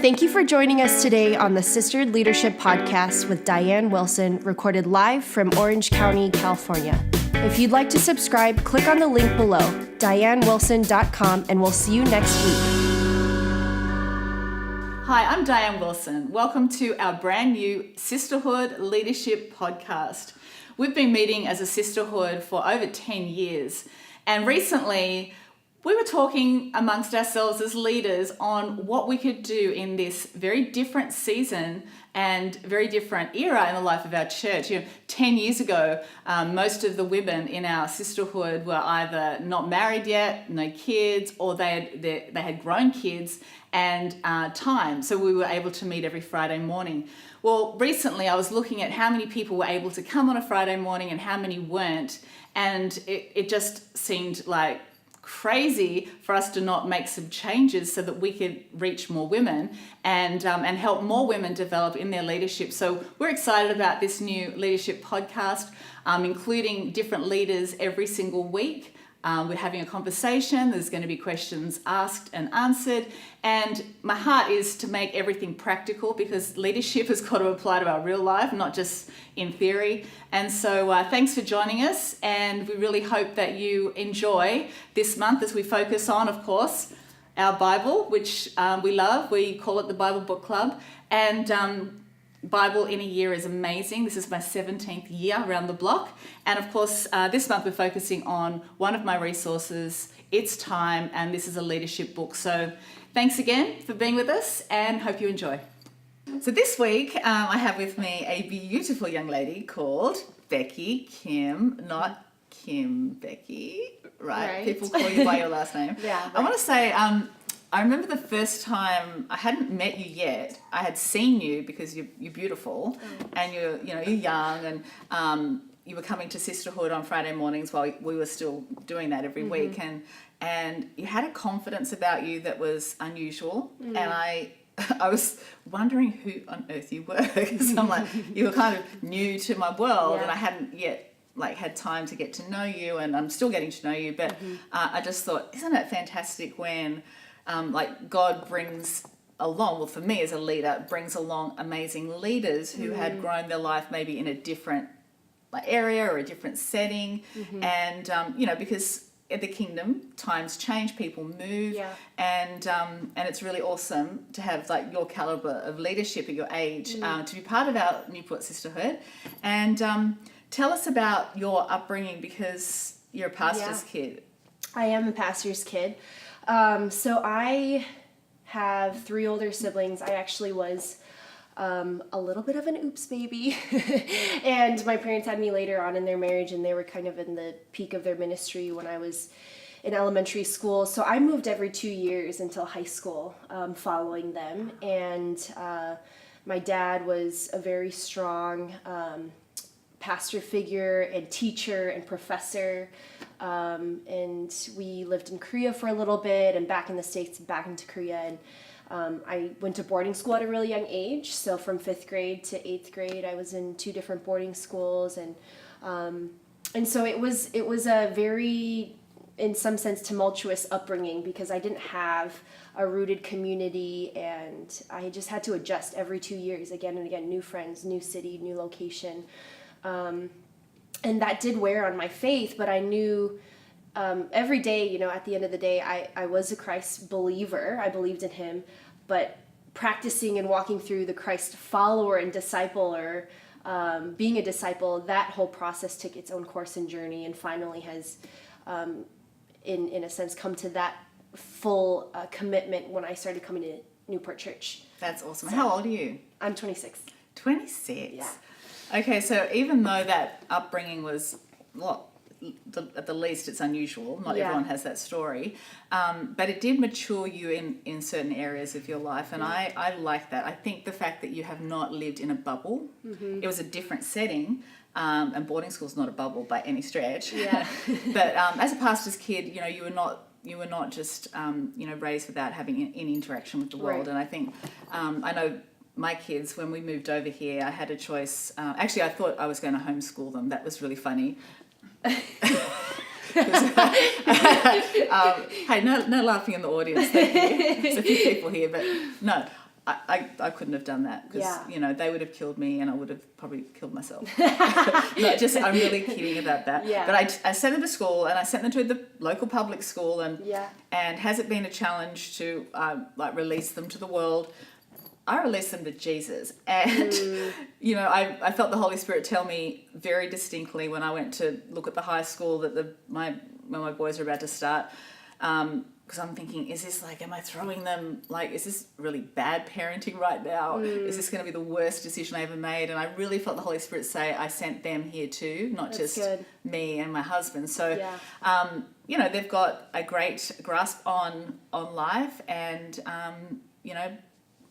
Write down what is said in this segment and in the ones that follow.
Thank you for joining us today on the Sisterhood Leadership Podcast with Dianne Wilson, recorded live from Orange County, California. If you'd like to subscribe, click on the link below, diannewilson.com, and we'll see you next week. Hi, I'm Dianne Wilson. Welcome to our brand new Sisterhood Leadership Podcast. We've been meeting as a sisterhood for over 10 years, and recently we were talking amongst ourselves as leaders on what we could do in this very different season and very different era in the life of our church. 10 years ago, most of the women in our sisterhood were either not married yet, no kids, or they had grown kids and time. So we were able to meet every Friday morning. Well, recently I was looking at how many people were able to come on a Friday morning and how many weren't. And it just seemed like crazy for us to not make some changes so that we could reach more women and help more women develop in their leadership. So we're excited about this new leadership podcast, including different leaders every single week. We're having a conversation. There's going to be questions asked and answered. And my heart is to make everything practical, because leadership has got to apply to our real life, not just in theory. And so thanks for joining us. And we really hope that you enjoy this month as we focus on, of course, our Bible, which we love. We call it the Bible Book Club. And Bible in a year is amazing. This is my 17th year around the block. And of course, this month we're focusing on one of my resources, It's Time, and this is a leadership book. So thanks again for being with us and hope you enjoy. So this week I have with me a beautiful young lady called Becky Kim, not Kim Becky, right? People call you by your last name. Yeah. Right. I want to say, I remember the first time I hadn't met you yet. I had seen you because you're beautiful, and you're young, and you were coming to Sisterhood on Friday mornings while we were still doing that every week, and you had a confidence about you that was unusual, and I was wondering who on earth you were, because I'm like, you were kind of new to my world, and I hadn't yet had time to get to know you, and I'm still getting to know you, but I just thought, isn't it fantastic when God brings along, well, for me as a leader, brings along amazing leaders who had grown their life maybe in a different area or a different setting, and because in the kingdom times change, people move, and it's really awesome to have your caliber of leadership at your age to be part of our Newport Sisterhood. And tell us about your upbringing, because you're a pastor's kid. I am a pastor's kid. So I have 3 older siblings. I actually was a little bit of an oops baby. And my parents had me later on in their marriage, and they were kind of in the peak of their ministry when I was in elementary school. So I moved every 2 years until high school following them. And my dad was a very strong pastor figure and teacher and professor, and we lived in Korea for a little bit, and back in the States, back into Korea, and I went to boarding school at a really young age. So from 5th grade to 8th grade, I was in 2 different boarding schools, and so it was a very, in some sense, tumultuous upbringing, because I didn't have a rooted community, and I just had to adjust every 2 years, again and again, new friends, new city, new location. And that did wear on my faith, but I knew every day, at the end of the day, I was a Christ believer. I believed in him, but practicing and walking through the Christ follower and disciple, or being a disciple, that whole process took its own course and journey, and finally has, in a sense, come to that full commitment when I started coming to Newport Church. That's awesome. So, how old are you? I'm 26. 26? Yeah. Okay, so even though that upbringing was, at the least it's unusual, not everyone has that story, but it did mature you in certain areas of your life, and I like that. I think the fact that you have not lived in a bubble, it was a different setting, and boarding school's not a bubble by any stretch, but as a pastor's kid, you were not just raised without having any interaction with the world, and I think I know my kids, when we moved over here, I had a choice. Actually, I thought I was going to homeschool them. That was really funny. Hey, no laughing in the audience. Thank you. There's a few people here, but no. I couldn't have done that because, Yeah. you know, they would have killed me and I would have probably killed myself. I'm really kidding about that. Yeah. But I sent them to school and I sent them to the local public school and has it been a challenge to release them to the world? I released them to Jesus. And, you know, I felt the Holy Spirit tell me very distinctly when I went to look at the high school that when my boys are about to start, because I'm thinking, is this like, am I throwing them, like, is this really bad parenting right now? Is this going to be the worst decision I ever made? And I really felt the Holy Spirit say, I sent them here too, not just me and my husband. So, you know, they've got a great grasp on life and, you know,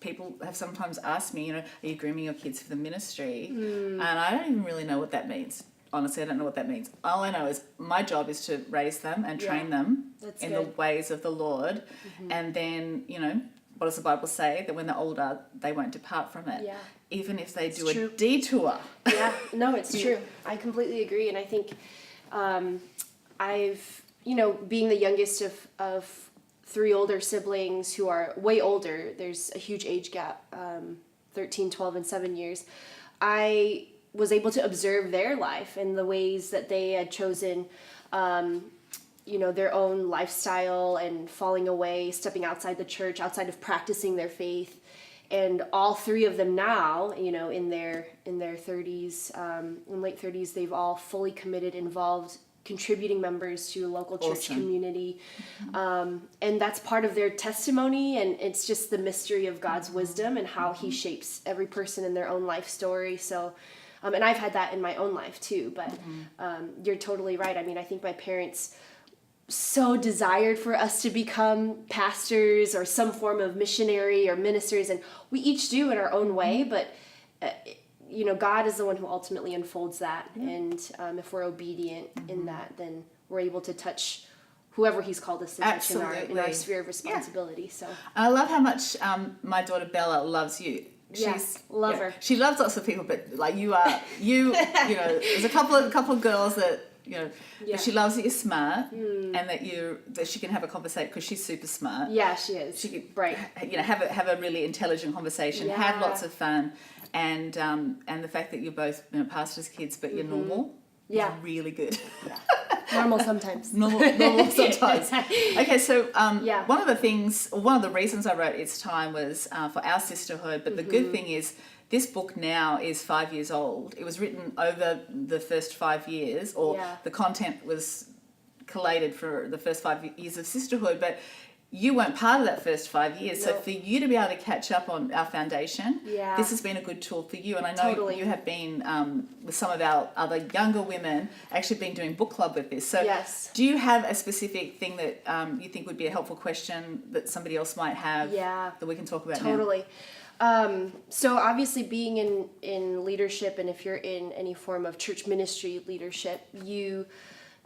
people have sometimes asked me, you know, are you grooming your kids for the ministry? And I don't even really know what that means. Honestly, I don't know what that means. All I know is my job is to raise them and train them in the ways of the Lord. And then, you know, what does the Bible say? That when they're older, they won't depart from it. Even if they do a detour. No, it's true. I completely agree. And I think I've, you know, being the youngest of 3 older siblings who are way older, there's a huge age gap, 13, 12, and 7 years. I was able to observe their life and the ways that they had chosen, you know, their own lifestyle and falling away, stepping outside the church, outside of practicing their faith. And all 3 of them now, you know, in their 30s, in late 30s, they've all fully committed, involved, contributing members to a local church community. And that's part of their testimony, and it's just the mystery of God's wisdom and how he shapes every person in their own life story. So, and I've had that in my own life too, but you're totally right. I mean, I think my parents so desired for us to become pastors or some form of missionary or ministers, and we each do in our own way, but you know, God is the one who ultimately unfolds that. And if we're obedient in that, then we're able to touch whoever he's called us to touch in our sphere of responsibility. So I love how much my daughter Bella loves you. Love her. She loves lots of people, but like you know, there's a couple of girls that, you know, but she loves that you're smart and that she can have a conversation because she's super smart. Yeah, she is. She can, right. You know, have a really intelligent conversation, have lots of fun, and the fact that you're both, you know, pastors' kids, but you're normal. Is really good. Normal sometimes. normal sometimes. Okay, so one of the reasons I wrote It's Time was for our sisterhood, but the good thing is this book now is 5 years old. It was written over the first 5 years, or the content was collated for the first 5 years of sisterhood, but you weren't part of that first 5 years. So for you to be able to catch up on our foundation, this has been a good tool for you. And I know you have been, with some of our other younger women, actually been doing book club with this. So do you have a specific thing that you think would be a helpful question that somebody else might have that we can talk about now? So obviously being in leadership, and if you're in any form of church ministry leadership, you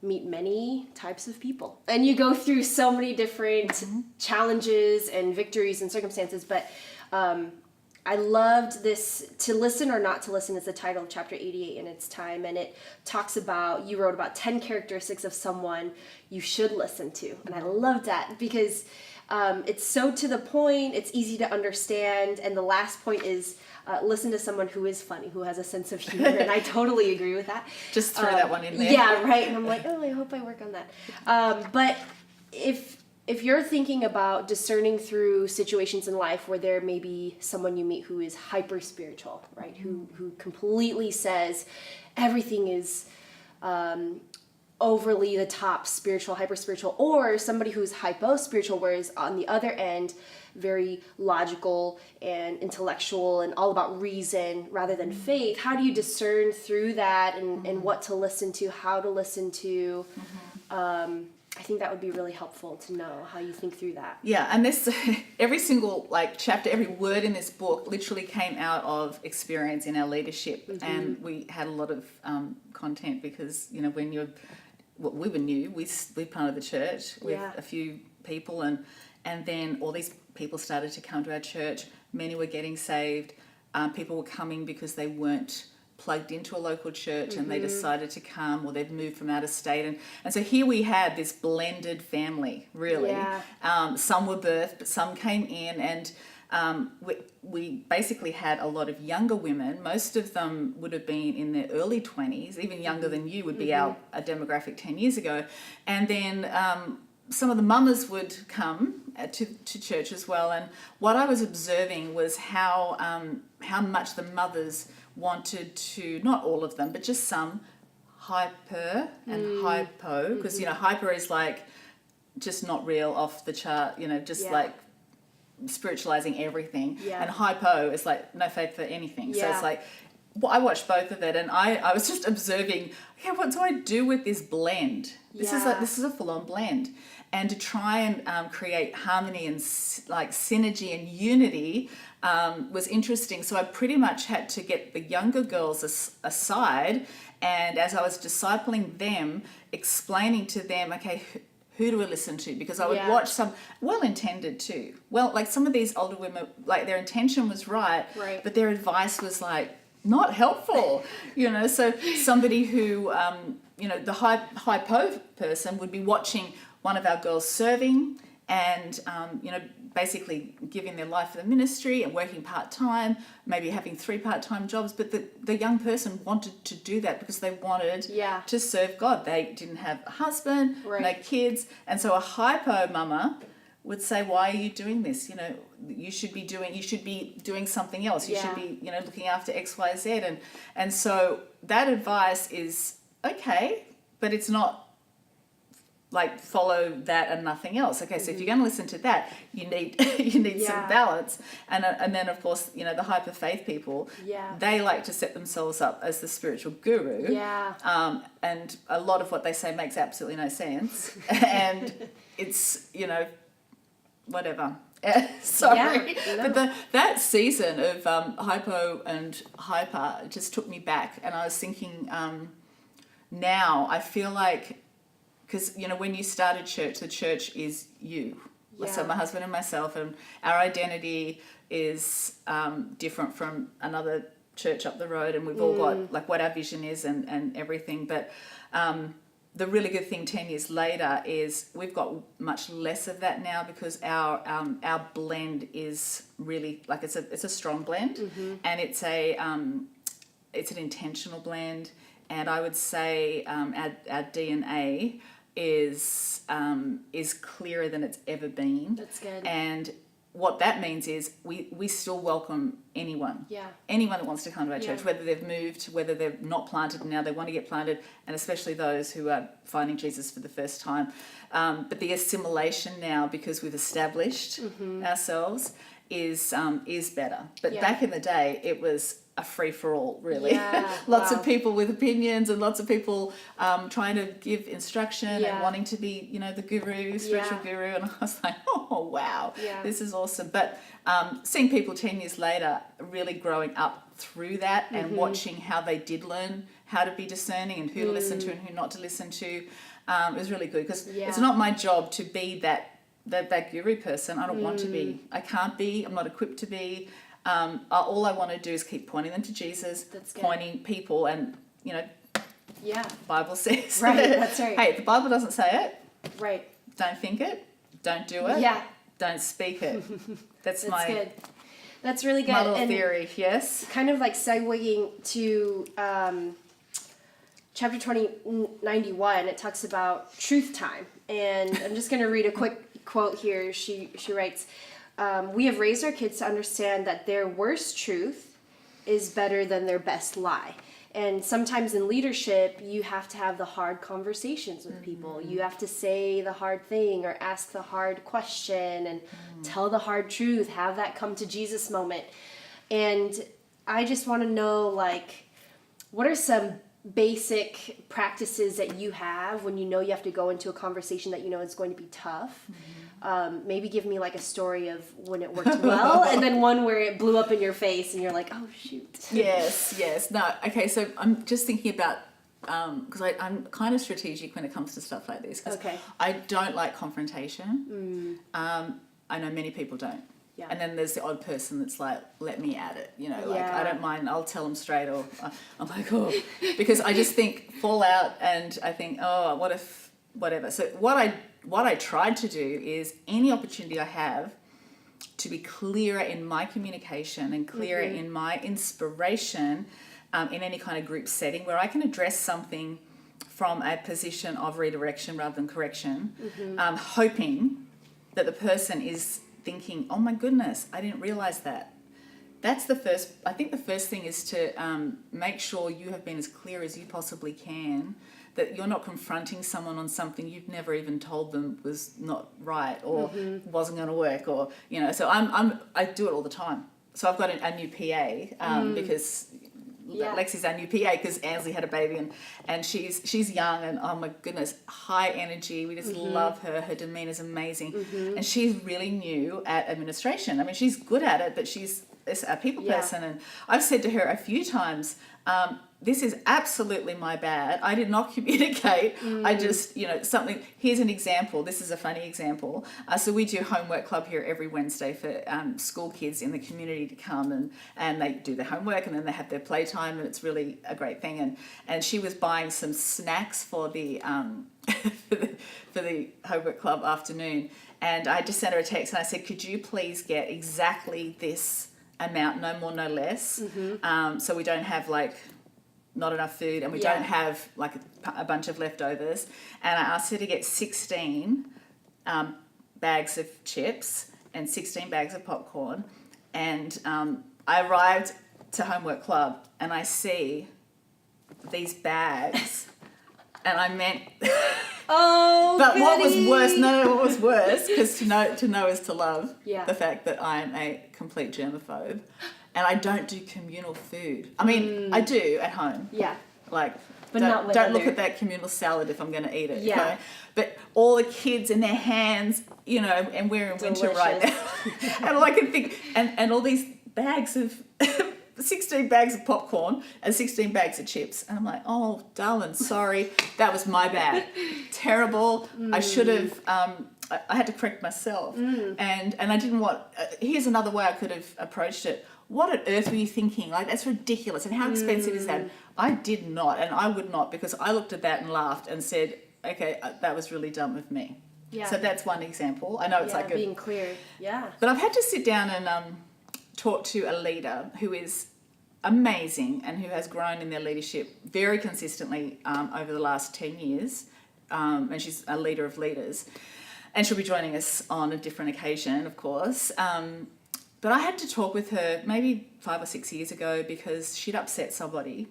meet many types of people and you go through so many different challenges and victories and circumstances. But I loved this, To Listen or Not to Listen is the title of chapter 88 in It's Time. And it talks about, you wrote about 10 characteristics of someone you should listen to. And I loved that because it's so to the point, it's easy to understand. And the last point is, listen to someone who is funny, who has a sense of humor, and I totally agree with that. Just throw that one in there. Yeah, right. And I'm like, oh, I hope I work on that. But if you're thinking about discerning through situations in life where there may be someone you meet who is hyper spiritual, right? Who completely says everything is overly the top spiritual, hyper spiritual, or somebody who's hypo spiritual, whereas on the other end, very logical and intellectual and all about reason rather than faith. How do you discern through that and what to listen to, how to listen to? I think that would be really helpful to know how you think through that. Yeah, and this every single chapter, every word in this book literally came out of experience in our leadership, and we had a lot of content because, you know, when we were new, we planted the church with a few people, and then all these people started to come to our church. Many were getting saved. People were coming because they weren't plugged into a local church and they decided to come, or they'd moved from out of state. And so here we had this blended family, really. Some were birthed, but some came in, and we basically had a lot of younger women. Most of them would have been in their early 20s, even younger than you would be our demographic 10 years ago. And then some of the mamas would come to church as well. And what I was observing was how much the mothers wanted to, not all of them, but just some, hyper and hypo, because hyper is like just not real, off the chart, just like spiritualizing everything, and hypo is like no faith for anything. So it's like, I watched both of it, and I was just observing, okay, what do I do with this blend? This is a full-on blend, and to try and create harmony and like synergy and unity was interesting. So I pretty much had to get the younger girls aside, and as I was discipling them, explaining to them, okay, who do we listen to? Because I would watch some well-intended too. Well, like some of these older women, like their intention was right. But their advice was like not helpful, So somebody who, the hypo person would be watching one of our girls serving and, basically giving their life for the ministry and working part-time, maybe having 3 part-time jobs. But the young person wanted to do that because they wanted to serve God. They didn't have a husband, no kids. And so a hypo mama would say, why are you doing this? You should be doing something else. You should be, looking after X, Y, Z. And so that advice is okay, but it's not like follow that and nothing else. Okay, so if you're going to listen to that, you need some balance. And then of course, the hyper faith people, they like to set themselves up as the spiritual guru. And a lot of what they say makes absolutely no sense. And it's, whatever. Sorry. But that season of hypo and hyper just took me back, and I was thinking, now I feel like, because when you started church, the church is you. So my husband and myself, and our identity is different from another church up the road, and we've all got like what our vision is and everything. But the really good thing 10 years later is we've got much less of that now, because our blend is really like it's a strong blend, and it's an intentional blend. And I would say our DNA is clearer than it's ever been. That's good. And what that means is we still welcome anyone. Anyone that wants to come to our church, whether they've moved, whether they're not planted and now they want to get planted, and especially those who are finding Jesus for the first time. But the assimilation now, because we've established ourselves, is better. But back in the day, it was a free-for-all, really. Lots of people with opinions, and lots of people trying to give instruction and wanting to be, the guru, spiritual guru. And I was like, oh, wow, this is awesome. But seeing people 10 years later really growing up through that and watching how they did learn how to be discerning and who to listen to and who not to listen to, it was really good, because it's not my job to be that guru person. I don't want to be. I can't be. I'm not equipped to be. All I want to do is keep pointing them to Jesus, pointing people, and Bible says. That's right. Hey, the Bible doesn't say it. Right. Don't think it. Don't do it. Don't speak it. That's good. That's really good. My little theory. Yes. Kind of like segueing to chapter 91. It talks about truth time, and I'm just going to read a quick quote here. She writes, we have raised our kids to understand that their worst truth is better than their best lie. And sometimes in leadership, you have to have the hard conversations with people. You have to say the hard thing or ask the hard question and tell the hard truth, have that come to Jesus moment. And I just want to know, like, what are some basic practices that you have when you know you have to go into a conversation that you know is going to be tough? Maybe give me like a story of when it worked well, and then one where it blew up in your face and you're like, oh shoot. Yes. No, okay, so I'm just thinking about, because I'm kind of strategic when it comes to stuff like this, because I don't like confrontation. I know many people don't. And then there's the odd person that's like, let me at it, I don't mind, I'll tell them straight, or I'm like, oh, because I just think fallout, and I think, oh, what if, whatever. So what I tried to do is any opportunity I have, to be clearer in my communication and clearer in my inspiration in any kind of group setting where I can address something from a position of redirection rather than correction, hoping that the person is thinking, oh my goodness, I didn't realize that. That's the first, I think the first thing is to make sure you have been as clear as you possibly can, that you're not confronting someone on something you've never even told them was not right or wasn't going to work, or, you know, so I do it all the time. So I've got a new PA because Lexi's our new PA because Ansley had a baby and she's young and oh my goodness, high energy. We just love her. Her demeanor's amazing. And she's really new at administration. I mean, she's good at it, but she's a people person. And I've said to her a few times, this is absolutely my bad. I did not communicate. I just, you know, something. Here's an example. This is a funny example. So we do homework club here every Wednesday for school kids in the community to come and they do their homework and then they have their playtime, and it's really a great thing. And she was buying some snacks for the for the homework club afternoon, and I just sent her a text and I said, could you please get exactly this amount, no more, no less, so we don't have like not enough food and we don't have like a bunch of leftovers. And I asked her to get 16 bags of chips and 16 bags of popcorn. And I arrived to homework club and I see these bags and I meant but goody. what was worse, because to know is to love, the fact that I am a complete germaphobe and I don't do communal food. I mean, I do at home. Yeah. Like, but don't look at that communal salad if I'm going to eat it. Yeah. Okay? But all the kids in their hands, you know, and we're in winter right now. And all I can think, and all these bags of 16 bags of popcorn and 16 bags of chips. And I'm like, oh, darling, sorry. That was my bad. Terrible. I should have, I had to correct myself. And I didn't want, here's another way I could have approached it. What on earth were you thinking? Like, that's ridiculous. And how expensive is that? I did not, and I would not, because I looked at that and laughed and said, okay, that was really dumb of me. Yeah. So that's one example. I know it's like being clear. Yeah. But I've had to sit down and talk to a leader who is amazing and who has grown in their leadership very consistently over the last 10 years. And she's a leader of leaders. And she'll be joining us on a different occasion, of course. But I had to talk with her maybe 5 or 6 years ago because she'd upset somebody.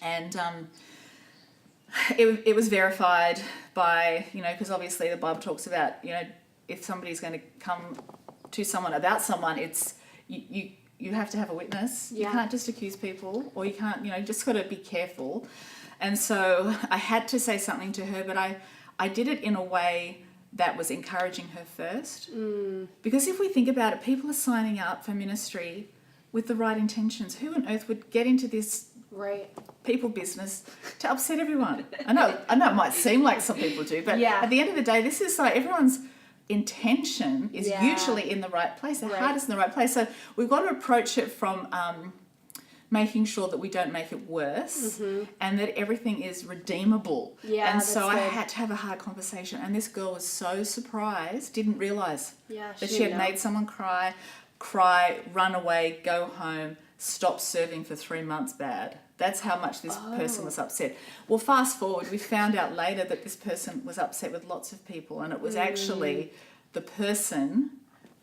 And it was verified by, you know, because obviously the Bible talks about, you know, if somebody's going to come to someone about someone, it's you have to have a witness. You can't just accuse people, or you can't, you know, you just got to be careful. And so I had to say something to her, but I did it in a way that was encouraging her first. Because if we think about it, people are signing up for ministry with the right intentions. Who on earth would get into this people business to upset everyone? I know it might seem like some people do, but at the end of the day, this is like everyone's intention is usually in the right place. Their heart is in the right place. So we've got to approach it from making sure that we don't make it worse and that everything is redeemable. And so I had to have a hard conversation. And this girl was so surprised, didn't realise that she had made someone cry, run away, go home, stop serving for 3 months bad. That's how much this person was upset. Well, fast forward, we found out later that this person was upset with lots of people, and it was actually the person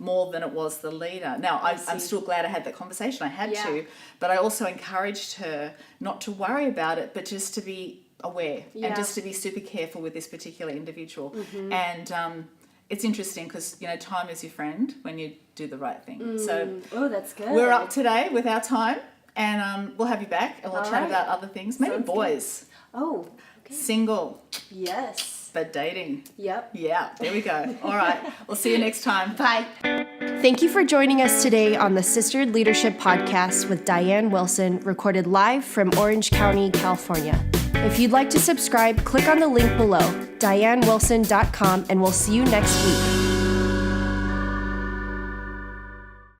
more than it was the leader. Now, I'm still glad I had that conversation. I had to, but I also encouraged her not to worry about it, but just to be aware and just to be super careful with this particular individual. And it's interesting because, you know, time is your friend when you do the right thing. So that's good. We're up today with our time, and we'll have you back and we'll chat about other things. Maybe boys. Good. Oh, okay. Single. Yes. But dating. Yep. Yeah, there we go. All right. We'll see you next time. Bye. Thank you for joining us today on the Sisterhood Leadership Podcast with Dianne Wilson, recorded live from Orange County, California. If you'd like to subscribe, click on the link below, diannewilson.com, and we'll see you next week.